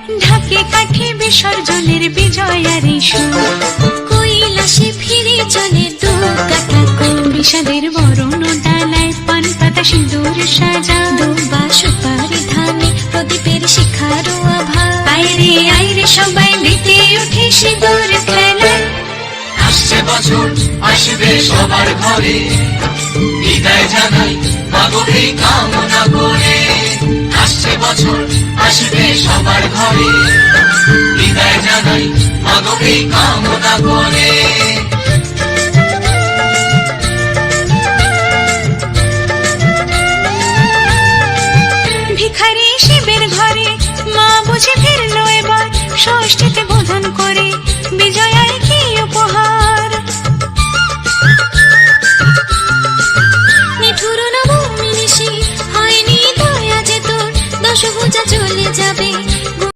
ঢাকে কাঠে বিসর্জনের বিজয়ারি সুর, কৈলাসে ফিরে চলে দু কাটা বিষাদের বরণ ডালায় পান পাতা সিঁদুর সাজা, দুবা সুপারি ধানে প্রদীপের শিখার আভা, আইরে আইরে সবাই মেতে উঠে সিঁদুর খেলায়। আসছে বছর আসবে সবার ঘরে, বিদায় জানাই মাগো এই কামনা করে। আসছে বছর আসবে সবার ঘরে, বিদায় জানাই মাগো এই কামনা করে। ভিখারি শিবের ঘরে মা বুঝে ফিরলো এবার, ষষ্ঠীতে